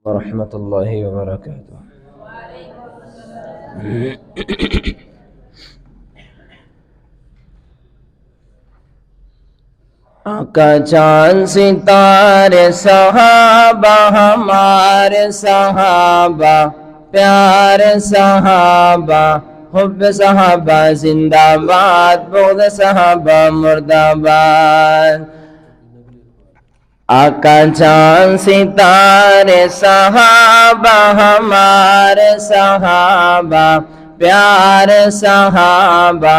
ورحمۃ اللہ وبرکاتہ۔ آقا چاند ستارے صحابہ ہمارے صحابہ پیارے صحابہ حب صحابہ زندہ باد بغض صحابہ مردہ آباد۔ آقا چاند ستارے صحابہ ہمارے صحابہ پیارے صحابہ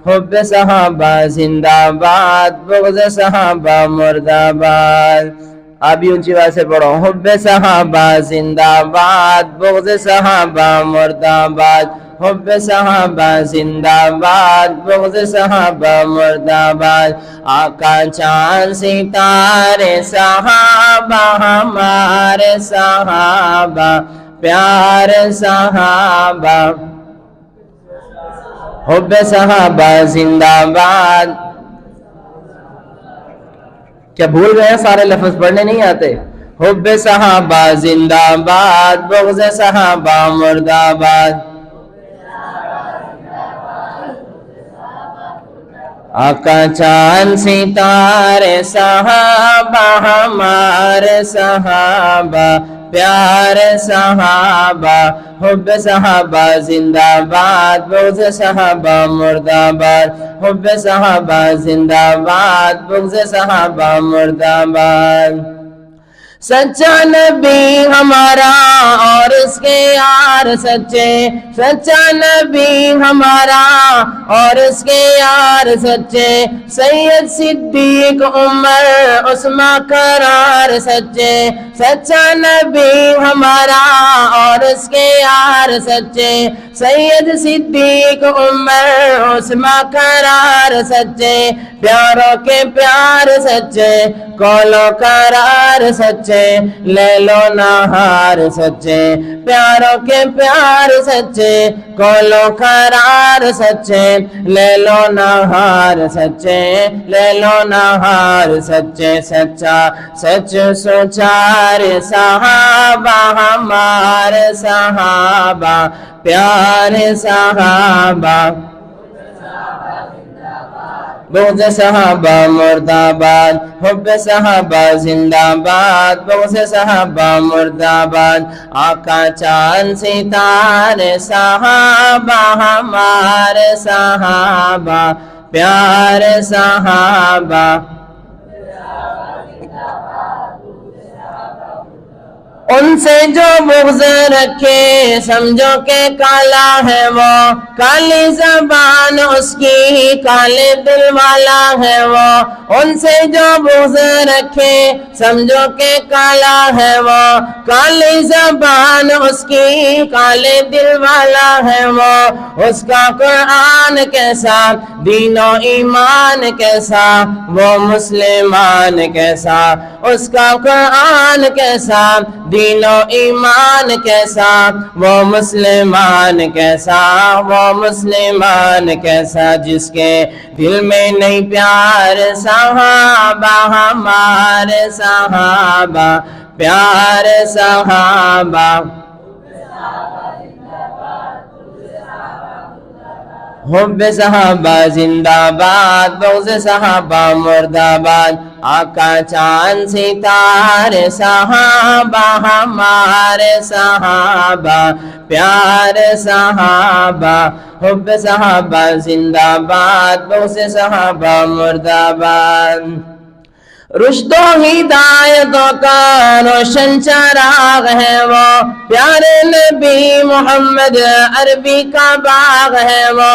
حب صحابہ زندہ باد بغض صحابہ مردہ آباد۔ آپ بھی اونچی آواز سے پڑھو، حب صحابہ زندہ باد بغض صحابہ مردہ آباد، حب صحابہ زندہ باد بغض صحابہ مردہ آباد۔ آقا چاند ستارے صحابہ ہمارے صحابہ پیارے صحابہ حب صحابہ زندہ باد۔ کیا بھول گئے سارے لفظ پڑھنے نہیں آتے؟ حب صحابہ زندہ باد بغض صحابہ مردہ آباد۔ آقا چاند ستارے صحابہ ہمارے صحابہ پیارے صحابہ حب صحابہ زندہ باد بغض صحابہ مردہ آباد، حب صحابہ زندہ باد بغض صحابہ مردہ آباد۔ سچا نبی ہمارا اور اس کے یار سچے، سچا نبی ہمارا اور اس کے یار سچے، سید صدیق عمر عثمان قرار سچے، سچا نبی ہمارا اور اس کے یار سچے، سید صدیق عمر عثمان قرار سچے، پیاروں کے پیار سچے قول و قرار سچے، لیل و نہار سچے، پیاروں کے پیار سچے قول و قرار سچے، لیل و نہار سچے، لیل و نہار سچے، سچا سچ سوچار صحابہ ہمارے صحابہ پیارے صحابہ بغض صحابہ مردہ آباد، حب صحابہ زندہ باد بغض صحابہ مردہ آباد۔ آقا چاند ستارے صحابہ ہمارے صحابہ پیارے صحابہ ان سے جو بغض رکھے سمجھو کہ کالا ہے وہ، کالی زبان اس کی کالے دل والا ہے وہ، ان سے جو بغض رکھے سمجھو کہ کالا ہے وہ، کالی زبان اس کی کالے دل والا ہے وہ، اس کا قرآن کیسا دین و ایمان کیسا وہ مسلمان کیسا، اس کا قرآن کیسا دین و ایمان کیسا وہ مسلمان کیسا، وہ مسلمان کیسا، جس کے دل میں نہیں پیار صحابہ ہمارے صحابہ پیارے صحابہ حب صحابہ زندہ باد بغض صحابہ مردہ آباد۔ آقا چاند ستارے صحابہ ہمارے صحابہ پیارے صحابہ حب صحابہ زندہ باد بغض صحابہ مردہ آباد۔ رشد و ہدایتوں کا روشن چراغ ہے وہ، پیارے نبی محمد عربی کا باغ ہے وہ،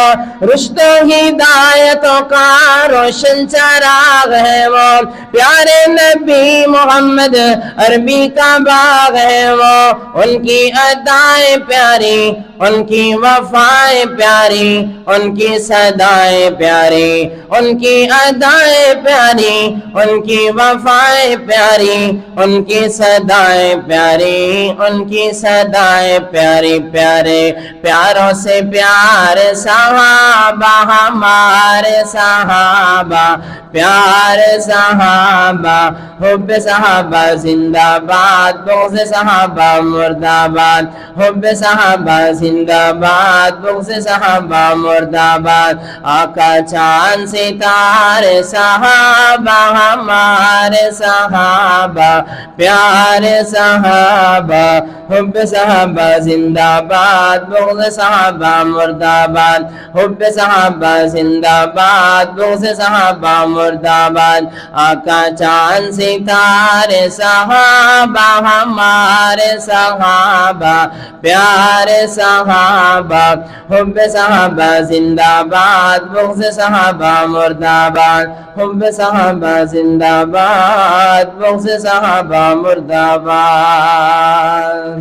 رشد و ہدایتوں کا روشن چراغ ہے وہ، پیارے نبی محمد عربی کا باغ ہے وہ، ان کی ادائیں پیاری ان کی وفائیں پیاری ان کی صدائیں پیاری، ان کی ادائیں پیاری ان کی وفائیں پیاری، ان کی صدائیں پیاری، ان کی صدائیں پیاری پیارے، پیاروں سے پیارے صحابہ ہمارے صحابہ، پیارے صحابہ، حب صحابہ زندہ باد، بغض صحابہ مردہ باد، حب صحابہ زندہ باد، بغض صحابہ مردہ باد، آقا چاند ستارے صحابہ ہمارے صحابہ، پیارے صحابہ، حب صحابہ زندہ باد، بغض صحابہ مردہ باد، حب صحابہ زندہ باد، بغض صحابہ مردہ باد، آقا چاند ستارے صحابہ ہمارے صحابہ، پیارے صحابہ، حب صحابہ زندہ باد، بغض صحابہ مردہ باد، حب صحابہ زندہ باد، بغض صحابہ مردہ باد۔